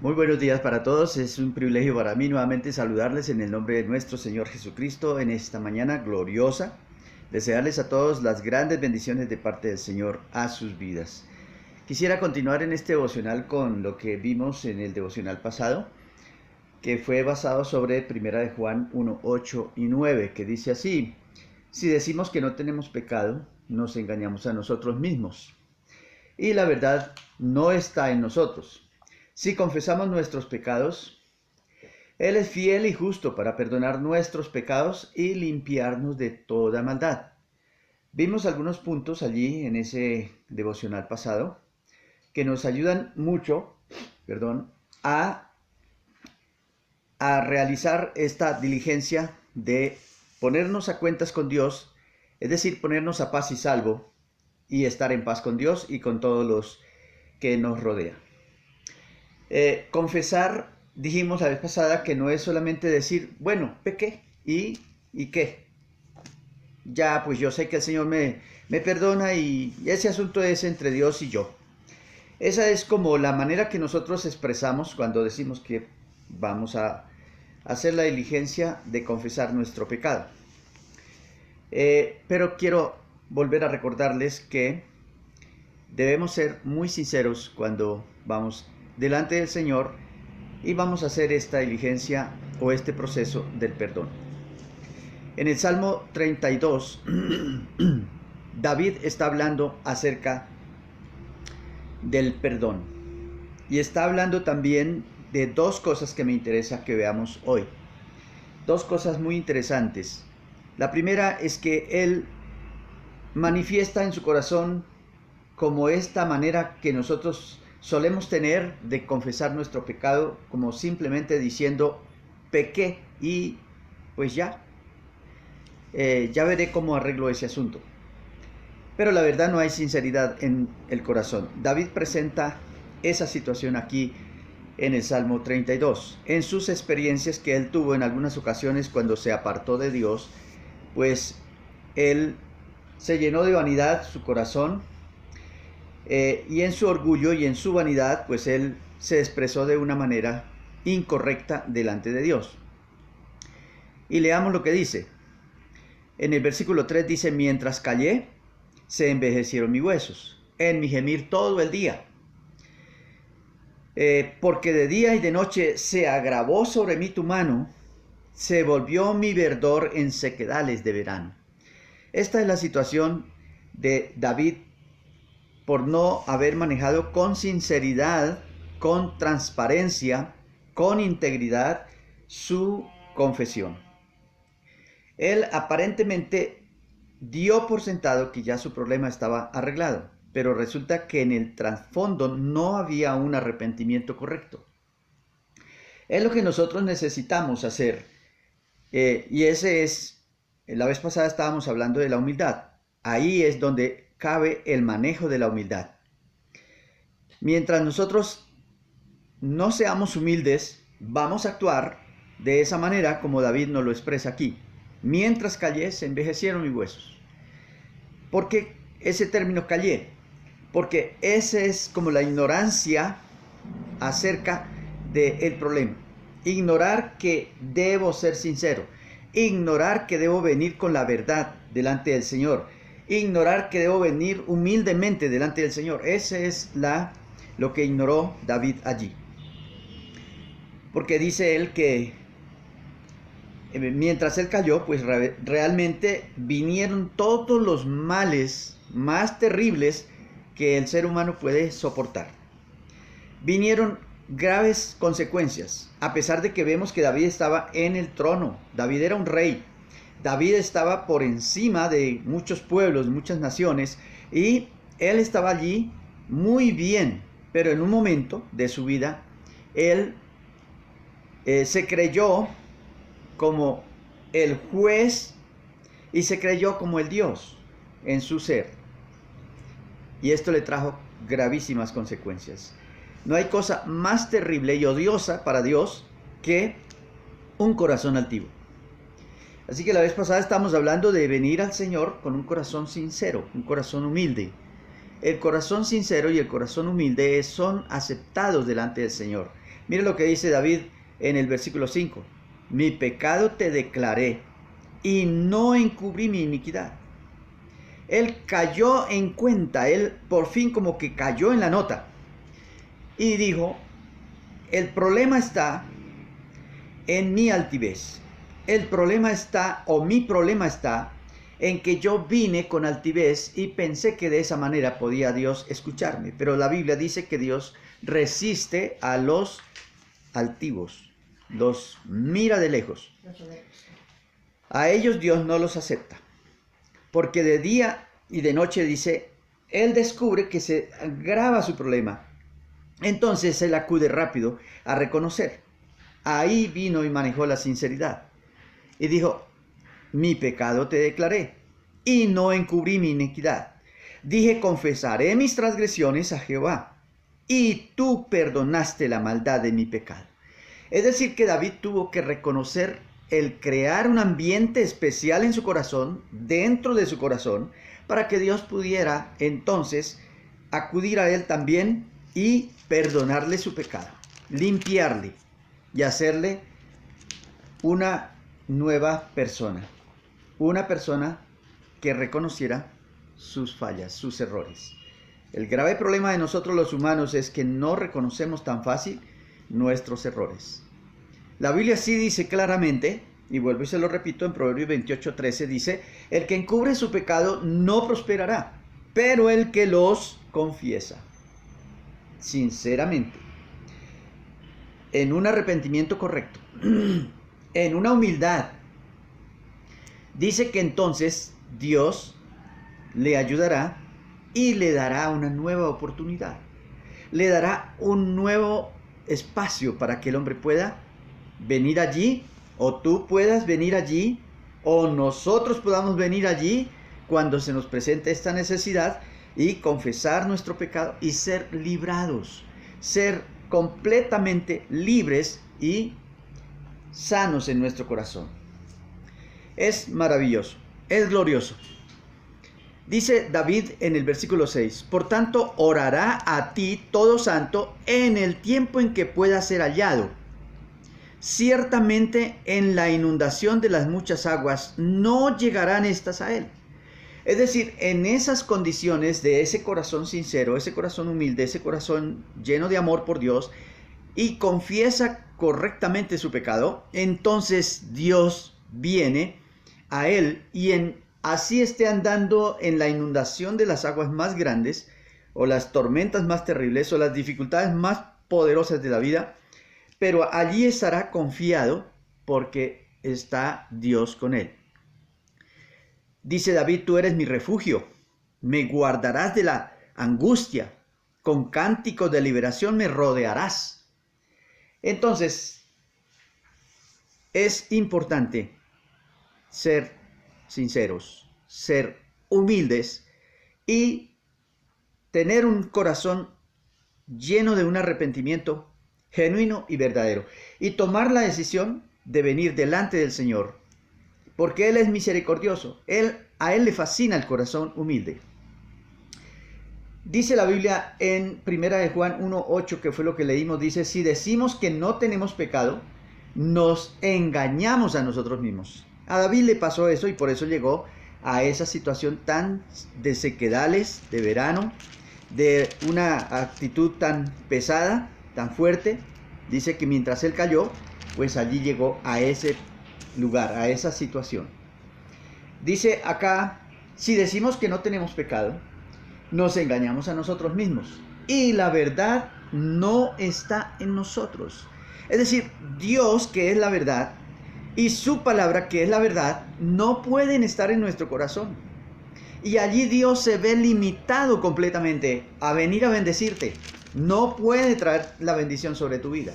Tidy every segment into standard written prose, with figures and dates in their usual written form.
Muy buenos días para todos. Es un privilegio para mí nuevamente saludarles en el nombre de nuestro Señor Jesucristo en esta mañana gloriosa. Desearles a todos las grandes bendiciones de parte del Señor a sus vidas. Quisiera continuar en este devocional con lo que vimos en el devocional pasado, que fue basado sobre 1 de Juan 1, 8 y 9, que dice así: si decimos que no tenemos pecado, nos engañamos a nosotros mismos, y la verdad no está en nosotros. Si confesamos nuestros pecados, Él es fiel y justo para perdonar nuestros pecados y limpiarnos de toda maldad. Vimos algunos puntos allí en ese devocional pasado que nos ayudan mucho, a, a realizar esta diligencia de ponernos a cuentas con Dios, es decir, ponernos a paz y salvo y estar en paz con Dios y con todos los que nos rodean. Confesar, dijimos la vez pasada, que no es solamente decir, bueno, pequé, ¿y qué? Ya, pues yo sé que el Señor me perdona y ese asunto es entre Dios y yo. Esa es como la manera que nosotros expresamos cuando decimos que vamos a hacer la diligencia de confesar nuestro pecado. Pero quiero volver a recordarles que debemos ser muy sinceros cuando vamos delante del Señor y vamos a hacer esta diligencia o este proceso del perdón. En el Salmo 32, David está hablando acerca del perdón y está hablando también de dos cosas que me interesa que veamos hoy. Dos cosas muy interesantes. La primera es que él manifiesta en su corazón como esta manera que nosotros solemos tener de confesar nuestro pecado, como simplemente diciendo pequé y pues ya veré cómo arreglo ese asunto. Pero la verdad no hay sinceridad en el corazón. David presenta esa situación aquí en el Salmo 32. En sus experiencias que él tuvo en algunas ocasiones cuando se apartó de Dios, pues él se llenó de vanidad su corazón, y en su orgullo y en su vanidad, pues él se expresó de una manera incorrecta delante de Dios. Y leamos lo que dice. En el versículo 3 dice: mientras callé, se envejecieron mis huesos, en mi gemir todo el día. Porque de día y de noche se agravó sobre mí tu mano, se volvió mi verdor en sequedales de verano. Esta es la situación de David por no haber manejado con sinceridad, con transparencia, con integridad su confesión. Él aparentemente dio por sentado que ya su problema estaba arreglado, pero resulta que en el trasfondo no había un arrepentimiento correcto. Es lo que nosotros necesitamos hacer, y ese es, la vez pasada estábamos hablando de la humildad. Ahí es donde cabe el manejo de la humildad. Mientras nosotros no seamos humildes, vamos a actuar de esa manera como David nos lo expresa aquí. Mientras callé, se envejecieron mis huesos. ¿Por qué ese término callé? Porque ese es como la ignorancia acerca del problema. Ignorar que debo ser sincero. Ignorar que debo venir con la verdad delante del Señor. Ignorar que debo venir humildemente delante del Señor. Ese es lo que ignoró David allí. Porque dice él que mientras él cayó, pues realmente vinieron todos los males más terribles que el ser humano puede soportar. Vinieron graves consecuencias, a pesar de que vemos que David estaba en el trono. David era un rey. David estaba por encima de muchos pueblos, muchas naciones, y él estaba allí muy bien, pero en un momento de su vida, él se creyó como el juez y se creyó como el Dios en su ser. Y esto le trajo gravísimas consecuencias. No hay cosa más terrible y odiosa para Dios que un corazón altivo. Así que la vez pasada estamos hablando de venir al Señor con un corazón sincero, un corazón humilde. El corazón sincero y el corazón humilde son aceptados delante del Señor. Mire lo que dice David en el versículo 5. Mi pecado te declaré y no encubrí mi iniquidad. Él cayó en cuenta, él por fin como que cayó en la nota y dijo, el problema está en mi altivez. El problema está, o mi problema está, en que yo vine con altivez y pensé que de esa manera podía Dios escucharme. Pero la Biblia dice que Dios resiste a los altivos, los mira de lejos. A ellos Dios no los acepta, porque de día y de noche, dice, Él descubre que se agrava su problema. Entonces Él acude rápido a reconocer. Ahí vino y manejó la sinceridad. Y dijo, mi pecado te declaré, y no encubrí mi iniquidad. Dije, confesaré mis transgresiones a Jehová, y tú perdonaste la maldad de mi pecado. Es decir, que David tuvo que reconocer el crear un ambiente especial en su corazón, dentro de su corazón, para que Dios pudiera entonces acudir a él también y perdonarle su pecado, limpiarle y hacerle una nueva persona. Una persona que reconociera sus fallas, sus errores. El grave problema de nosotros los humanos es que no reconocemos tan fácil nuestros errores. La Biblia sí dice claramente, y vuelvo y se lo repito, en Proverbios 28:13 dice, el que encubre su pecado no prosperará, pero el que los confiesa sinceramente, en un arrepentimiento correcto, en una humildad, dice que entonces Dios le ayudará y le dará una nueva oportunidad. Le dará un nuevo espacio para que el hombre pueda venir allí, o tú puedas venir allí, o nosotros podamos venir allí cuando se nos presente esta necesidad y confesar nuestro pecado y ser librados, ser completamente libres y sanos en nuestro corazón. Es maravilloso, es glorioso. Dice David en el versículo 6, por tanto orará a ti todo santo en el tiempo en que pueda ser hallado. Ciertamente en la inundación de las muchas aguas no llegarán estas a él. Es decir, en esas condiciones de ese corazón sincero, ese corazón humilde, ese corazón lleno de amor por Dios y confiesa correctamente su pecado, entonces Dios viene a él y así esté andando en la inundación de las aguas más grandes o las tormentas más terribles o las dificultades más poderosas de la vida, pero allí estará confiado porque está Dios con él. Dice David, tú eres mi refugio, me guardarás de la angustia, con cánticos de liberación me rodearás. Entonces, es importante ser sinceros, ser humildes y tener un corazón lleno de un arrepentimiento genuino y verdadero. Y tomar la decisión de venir delante del Señor, porque Él es misericordioso. A Él le fascina el corazón humilde. Dice la Biblia en 1 Juan 1:8, que fue lo que leímos, dice, si decimos que no tenemos pecado, nos engañamos a nosotros mismos. A David le pasó eso y por eso llegó a esa situación tan de sequedales, de verano, de una actitud tan pesada, tan fuerte. Dice que mientras él cayó, pues allí llegó a ese lugar, a esa situación. Dice acá, si decimos que no tenemos pecado, nos engañamos a nosotros mismos y la verdad no está en nosotros. Es decir, Dios, que es la verdad, y su palabra, que es la verdad, no pueden estar en nuestro corazón. Y allí Dios se ve limitado completamente a venir a bendecirte. No puede traer la bendición sobre tu vida.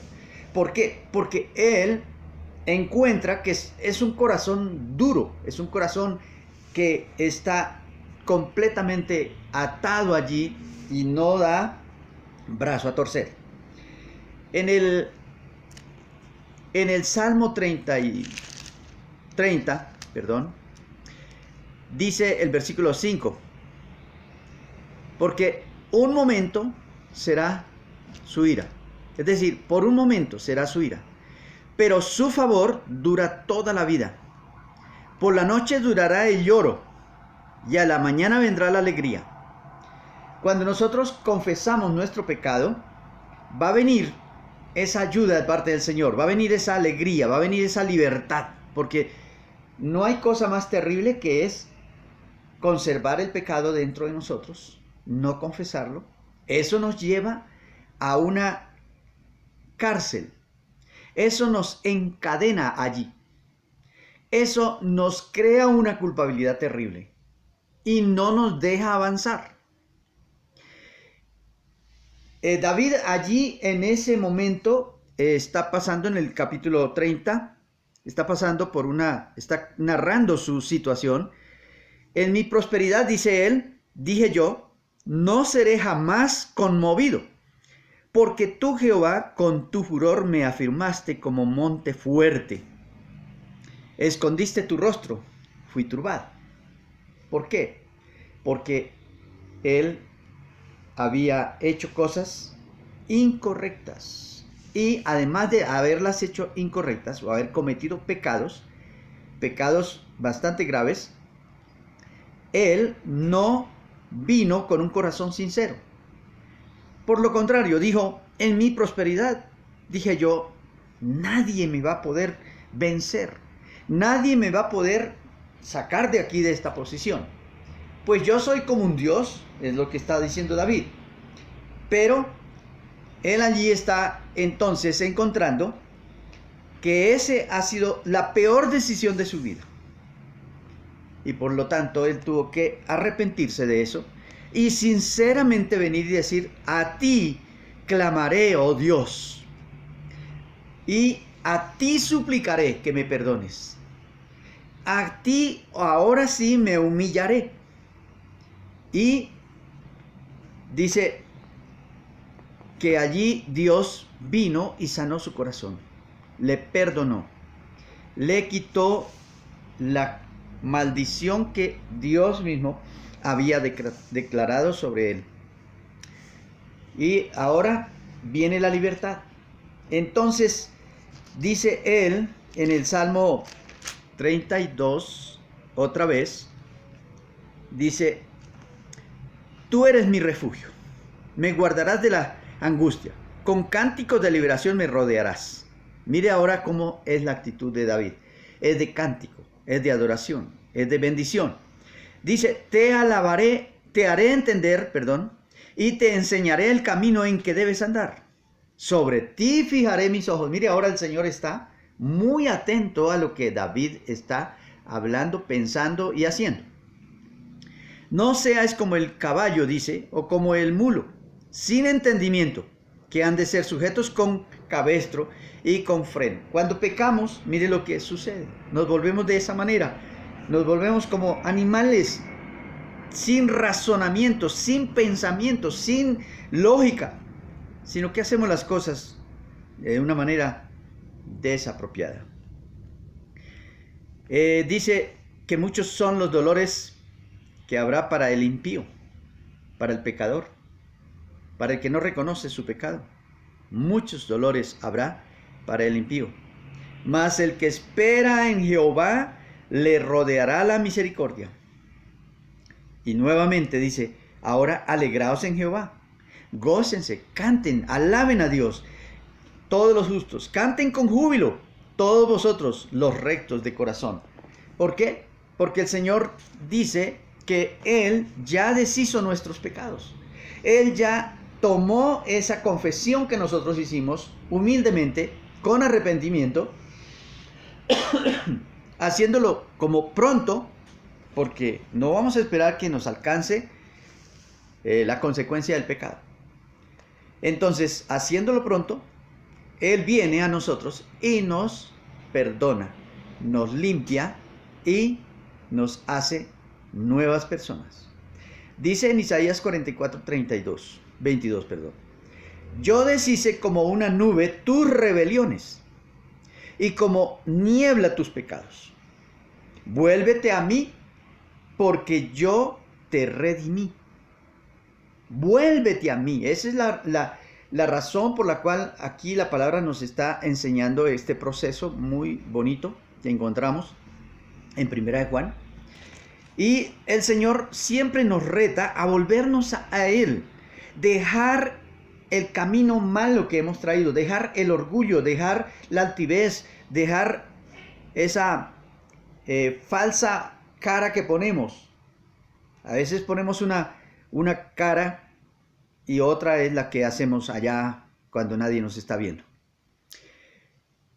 ¿Por qué? Porque Él encuentra que es un corazón duro, es un corazón que está completamente atado allí y no da brazo a torcer. En el Salmo 30, dice el versículo 5, porque un momento será su ira, Es decir, por un momento será su ira, pero su favor dura toda la vida. Por la noche durará el lloro y a la mañana vendrá la alegría. Cuando nosotros confesamos nuestro pecado, va a venir esa ayuda de parte del Señor, va a venir esa alegría, va a venir esa libertad, porque no hay cosa más terrible que es conservar el pecado dentro de nosotros, no confesarlo. Eso nos lleva a una cárcel, eso nos encadena allí, eso nos crea una culpabilidad terrible y no nos deja avanzar. David allí en ese momento está pasando en el capítulo 30, está narrando su situación. En mi prosperidad, dice él, dije yo, no seré jamás conmovido, porque tú, Jehová, con tu furor me afirmaste como monte fuerte. Escondiste tu rostro, fui turbado. ¿Por qué? Porque él había hecho cosas incorrectas. Y además de haberlas hecho incorrectas o haber cometido pecados bastante graves, él no vino con un corazón sincero. Por lo contrario, dijo, en mi prosperidad, dije yo, nadie me va a poder vencer. Nadie me va a poder sacar de aquí, de esta posición. Pues yo soy como un Dios, es lo que está diciendo David. Pero él allí está entonces encontrando que ese ha sido la peor decisión de su vida. Y por lo tanto él tuvo que arrepentirse de eso y sinceramente venir y decir, a ti clamaré, oh Dios, y a ti suplicaré que me perdones. A ti ahora sí me humillaré. Y dice que allí Dios vino y sanó su corazón, le perdonó, le quitó la maldición que Dios mismo había declarado sobre él. Y ahora viene la libertad. Entonces dice él en el Salmo 32, otra vez, dice, tú eres mi refugio, me guardarás de la angustia, con cánticos de liberación me rodearás. Mire ahora cómo es la actitud de David. Es de cántico, es de adoración, es de bendición. Dice, te alabaré, te haré entender, y te enseñaré el camino en que debes andar. Sobre ti fijaré mis ojos. Mire, ahora el Señor está muy atento a lo que David está hablando, pensando y haciendo. No seas como el caballo, dice, o como el mulo, sin entendimiento, que han de ser sujetos con cabestro y con freno. Cuando pecamos, mire lo que sucede. Nos volvemos de esa manera. Nos volvemos como animales sin razonamiento, sin pensamiento, sin lógica, sino que hacemos las cosas de una manera desapropiada. Dice que muchos son los dolores que habrá para el impío, para el pecador, para el que no reconoce su pecado. Muchos dolores habrá para el impío. Mas el que espera en Jehová le rodeará la misericordia. Y nuevamente dice, ahora alegraos en Jehová, gócense, canten, alaben a Dios, todos los justos, canten con júbilo, todos vosotros los rectos de corazón. ¿Por qué? Porque el Señor dice que Él ya deshizo nuestros pecados. Él ya tomó esa confesión que nosotros hicimos humildemente, con arrepentimiento, haciéndolo como pronto, porque no vamos a esperar que nos alcance la consecuencia del pecado. Entonces, haciéndolo pronto, Él viene a nosotros y nos perdona, nos limpia y nos hace nuevas personas. Dice en Isaías 44, 22, yo deshice como una nube tus rebeliones y como niebla tus pecados. Vuélvete a mí, porque yo te redimí. Vuélvete a mí. Esa es la razón por la cual aquí la palabra nos está enseñando este proceso muy bonito que encontramos en Primera de Juan. Y el Señor siempre nos reta a volvernos a Él, dejar el camino malo que hemos traído, dejar el orgullo, dejar la altivez, dejar esa falsa cara que ponemos. A veces ponemos una cara y otra es la que hacemos allá cuando nadie nos está viendo.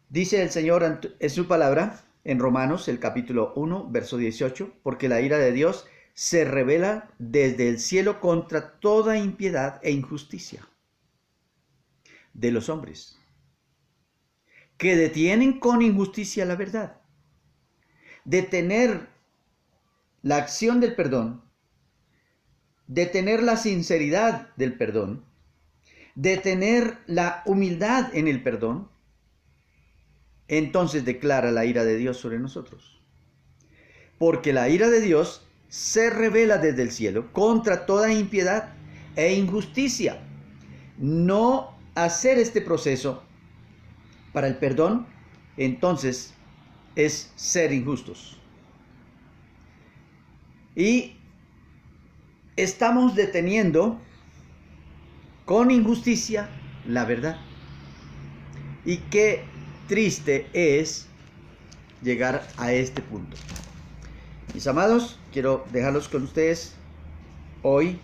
Dice el Señor en su palabra, en Romanos, el capítulo 1, verso 18, porque la ira de Dios se revela desde el cielo contra toda impiedad e injusticia de los hombres, que detienen con injusticia la verdad. Detener la acción del perdón, detener la sinceridad del perdón, detener la humildad en el perdón, entonces declara la ira de Dios sobre nosotros. Porque la ira de Dios se revela desde el cielo contra toda impiedad e injusticia. No hacer este proceso para el perdón, entonces es ser injustos. Y estamos deteniendo con injusticia la verdad. Y qué triste es llegar a este punto. Mis amados, quiero dejarlos con ustedes hoy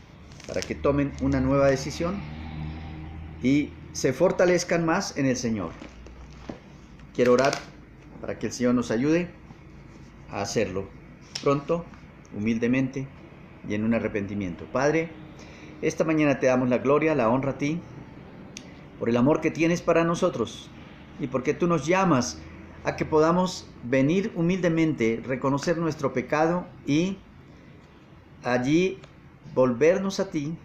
para que tomen una nueva decisión y se fortalezcan más en el Señor. Quiero orar para que el Señor nos ayude a hacerlo pronto, humildemente y en un arrepentimiento. Padre, esta mañana te damos la gloria, la honra a ti, por el amor que tienes para nosotros y porque tú nos llamas a que podamos venir humildemente, reconocer nuestro pecado y allí volvernos a ti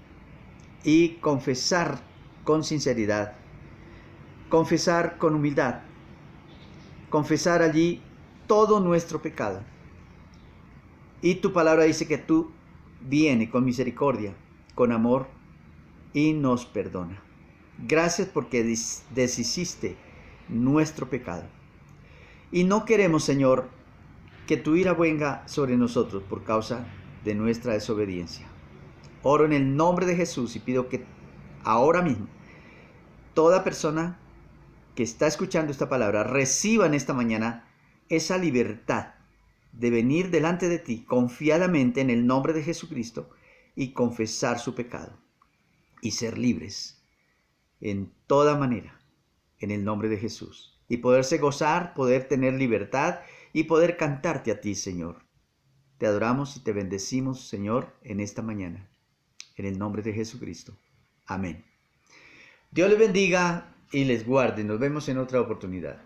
y confesar con sinceridad, confesar con humildad, confesar allí todo nuestro pecado. Y tu palabra dice que tú vienes con misericordia, con amor y nos perdona. Gracias porque deshiciste nuestro pecado. Y no queremos, Señor, que tu ira venga sobre nosotros por causa de nuestra desobediencia. Oro en el nombre de Jesús y pido que ahora mismo toda persona que está escuchando esta palabra reciba en esta mañana esa libertad de venir delante de ti confiadamente en el nombre de Jesucristo y confesar su pecado y ser libres en toda manera en el nombre de Jesús y poderse gozar, poder tener libertad y poder cantarte a ti, Señor. Te adoramos y te bendecimos, Señor, en esta mañana en el nombre de Jesucristo. Amén. Dios les bendiga y les guarde. Nos vemos en otra oportunidad.